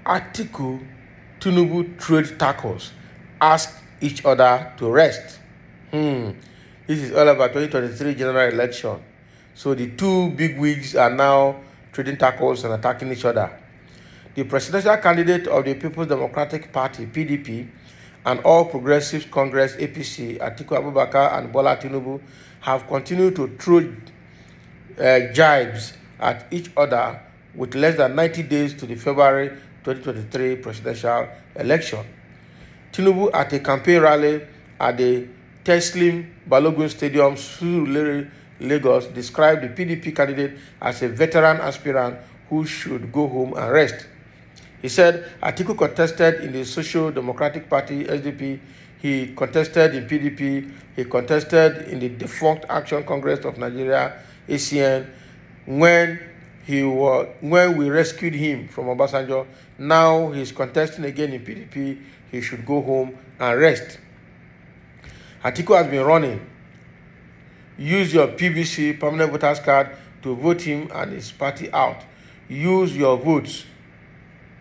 Atiku, Tinubu trade tackles, ask each other to rest. This is all about 2023 general election. So the two big wigs are now trading tackles and attacking each other. The presidential candidate of the People's Democratic Party, PDP, and All Progressives Congress, APC, Atiku Abubakar and Bola Tinubu, have continued to throw jibes at each other with less than 90 days to the February 2023 presidential election. Tinubu, at a campaign rally at the Teslim Balogun Stadium, Surulere, Lagos, described the PDP candidate as a veteran aspirant who should go home and rest. He said Atiku contested in the Social Democratic Party, SDP. He contested in PDP. He contested in the defunct Action Congress of Nigeria, ACN, when we rescued him from Obasanjo. Now he's contesting again in PDP. He should go home and rest. Atiku has been running. Use your PVC, permanent voters card, to vote him and his party out. Use your votes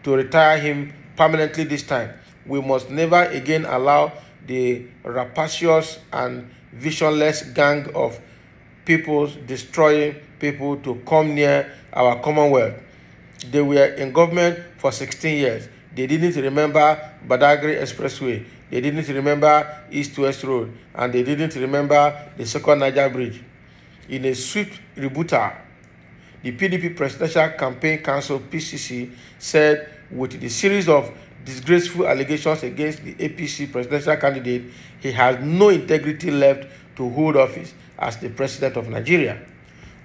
to retire him permanently this time. We must never again allow the rapacious and visionless gang of people destroying people to come near our Commonwealth. They were in government for 16 years. They didn't remember Badagry Expressway. They didn't remember East-West Road. And they didn't remember the second Niger Bridge. In a swift rebuttal, the PDP Presidential Campaign Council, PCC, said with the series of disgraceful allegations against the APC presidential candidate, he has no integrity left to hold office as the president of Nigeria.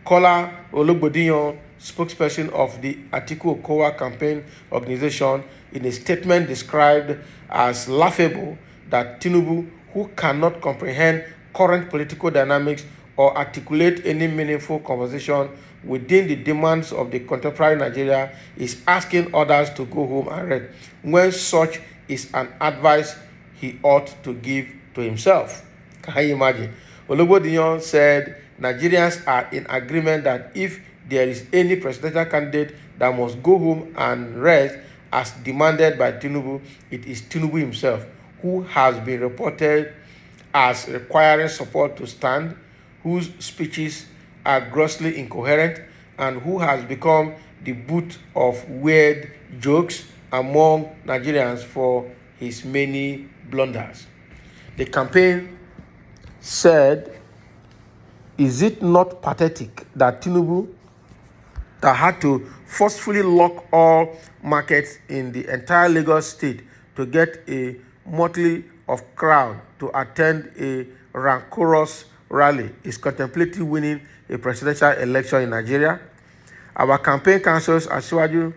Kola Ologbodiyan, spokesperson of the Atiku Okowa campaign organization, in a statement described as laughable that Tinubu, who cannot comprehend current political dynamics or articulate any meaningful conversation within the demands of the contemporary Nigeria, is asking others to go home and rest, when such is an advice he ought to give to himself. Can you imagine? Ologbodiyan said Nigerians are in agreement that if there is any presidential candidate that must go home and rest as demanded by Tinubu, it is Tinubu himself, who has been reported as requiring support to stand, whose speeches are grossly incoherent, and who has become the butt of weird jokes among Nigerians for his many blunders. The campaign said, is it not pathetic that Tinubu, that had to forcefully lock all markets in the entire Lagos state to get a motley of crowd to attend a rancorous rally, is contemplating winning a presidential election in Nigeria? Our campaign counsels Asiwaju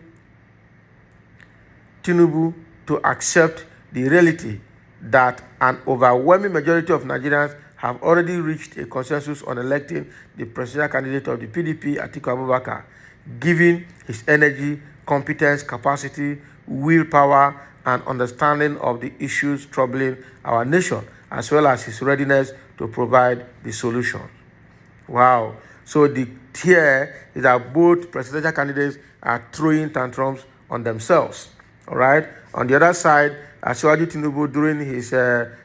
Tinubu to accept the reality that an overwhelming majority of Nigerians have already reached a consensus on electing the presidential candidate of the PDP, Atiku Abubakar, given his energy, competence, capacity, willpower, and understanding of the issues troubling our nation, as well as his readiness to provide the solution. Wow. So the here is that both presidential candidates are throwing tantrums on themselves. All right. On the other side, Asiwaju Tinubu, during his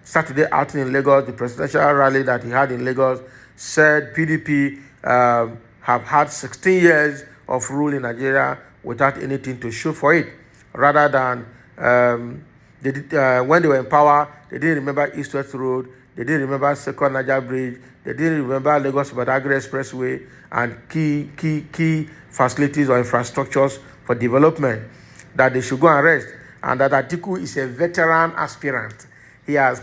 Saturday outing in Lagos, the presidential rally that he had in Lagos, said PDP have had 16 years of rule in Nigeria without anything to show for it. Rather than when they were in power, they didn't remember East-West Road, they didn't remember Second Niger Bridge, they didn't remember Lagos Badagry Expressway and key facilities or infrastructures for development. That they should go and rest, and that Atiku is a veteran aspirant. He has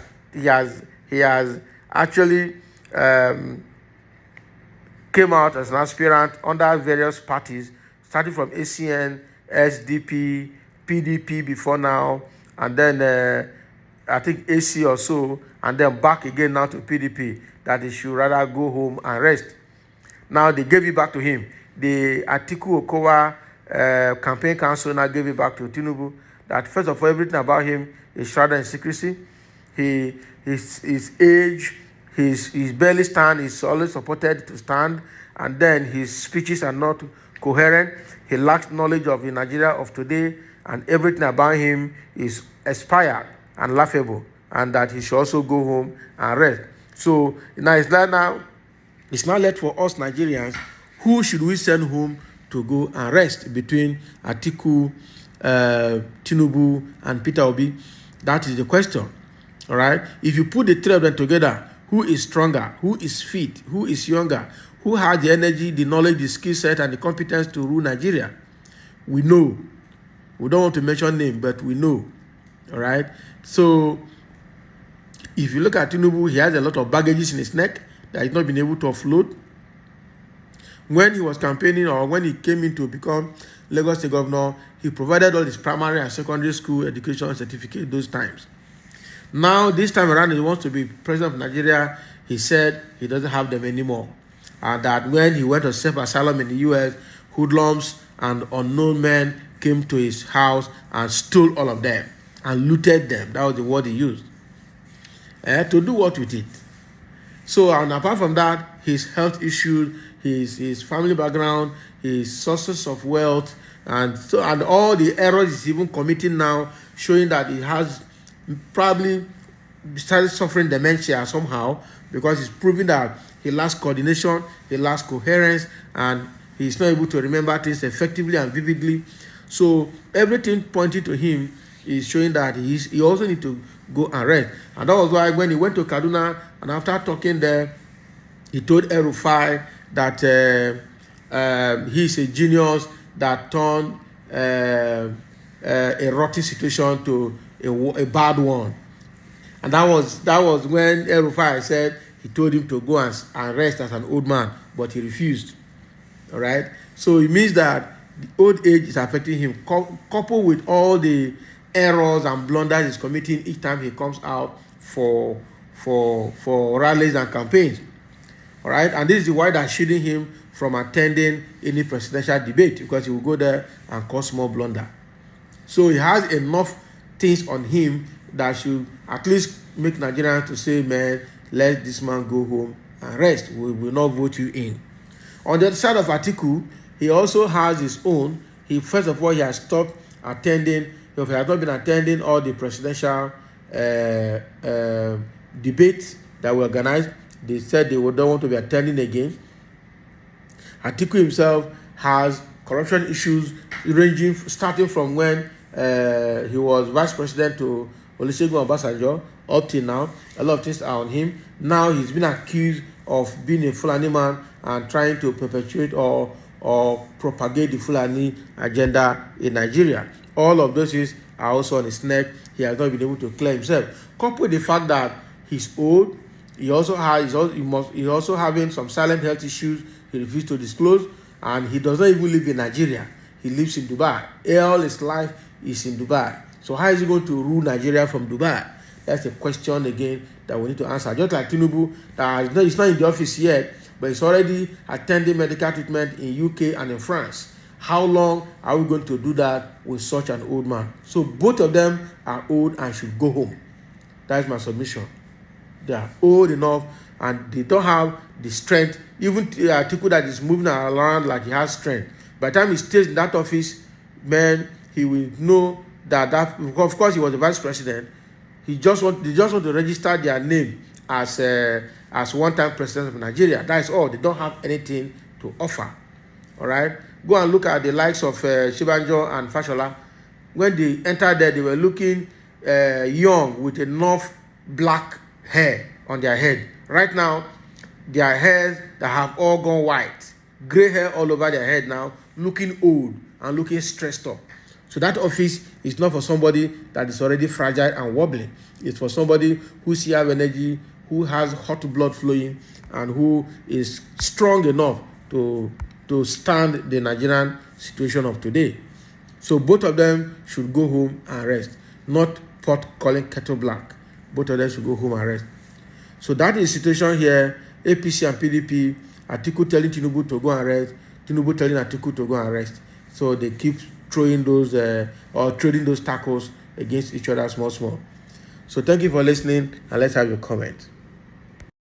actually came out as an aspirant under various parties, starting from ACN, SDP, PDP before now, and then I think AC or so, and then back again now to PDP, that he should rather go home and rest. Now they gave it back to him. The Atiku Okowa campaign council now gave it back to Tinubu, that first of all, everything about him is shrouded in secrecy. His age, his barely stand, he's always supported to stand, and then his speeches are not coherent. He lacks knowledge of the Nigeria of today, and everything about him is expired and laughable, and that he should also go home and rest. So now it's now left for us Nigerians. Who should we send home to go and rest between Atiku, Tinubu, and Peter Obi? That is the question. All right. If you put the three of them together, who is stronger? Who is fit? Who is younger? Who has the energy, the knowledge, the skill set, and the competence to rule Nigeria? We know. We don't want to mention name, but we know. All right. So if you look at Tinubu, he has a lot of baggages in his neck that he's not been able to offload. When he was campaigning, or when he came in to become Lagos State Governor, he provided all his primary and secondary school education certificate those times. Now, this time around, he wants to be president of Nigeria. He said he doesn't have them anymore. And that when he went to seek asylum in the U.S., hoodlums and unknown men came to his house and stole all of them and looted them. That was the word he used. To do what with it? So, and apart from that, his health issues, his family background, his sources of wealth, and all the errors he's even committing now, showing that he has probably started suffering dementia somehow, because he's proving that he lacks coordination, he lacks coherence, and he's not able to remember things effectively and vividly. So everything pointing to him is showing that he also need to go and rest. And that was why when he went to Kaduna, and after talking there, he told El-Rufai that he's a genius that turned a rotten situation to a bad one. And that was when El-Rufai said he told him to go and rest as an old man, but he refused. All right. So it means that the old age is affecting him, coupled with all the errors and blunders he's committing each time he comes out for rallies and campaigns. All right. And this is why they're shielding him from attending any presidential debate, because he will go there and cause more blunder. So he has enough things on him that should at least make Nigerians to say, man, let this man go home and rest. We will not vote you in. On the other side of Atiku, he also has his own. First of all, he has stopped attending. He has not been attending all the presidential debates that were organized. They said they don't want to be attending again. Atiku himself has corruption issues starting from when he was vice president to Olusegun Obasanjo up till now. A lot of things are on him. Now he's been accused of being a Fulani man and trying to perpetuate or propagate the Fulani agenda in Nigeria. All of those things are also on his neck. He has not been able to clear himself. Coupled with the fact that he's old, he also having some silent health issues he refused to disclose, and he does not even live in Nigeria. He lives in Dubai. All his life is in Dubai. So how is he going to rule Nigeria from Dubai? That's a question again that we need to answer. Just like Tinubu, he's not in the office yet, but he's already attending medical treatment in UK and in France. How long are we going to do that with such an old man? So both of them are old and should go home. That's my submission. They are old enough and they don't have the strength. Even Atiku that is moving around like he has strength. By the time he stays in that office, man, he will know that of course he was the vice president. They just want to register their name as one-time president of Nigeria. That is all. They don't have anything to offer. All right. Go and look at the likes of Shibanjo and Fashola. When they entered there, they were looking young with enough black hair on their head. Right now, their hairs that have all gone white, gray hair all over their head now, looking old and looking stressed up. So that office is not for somebody that is already fragile and wobbly. It's for somebody who still have energy, who has hot blood flowing, and who is strong enough to stand the Nigerian situation of today. So both of them should go home and rest, not pot calling kettle black. Both of them should go home and rest. So that is the situation here. APC and PDP, Atiku telling Tinubu to go and rest, Tinubu telling Atiku to go and rest. So they keep throwing those or trading those tackles against each other small. So thank you for listening, and let's have your comment.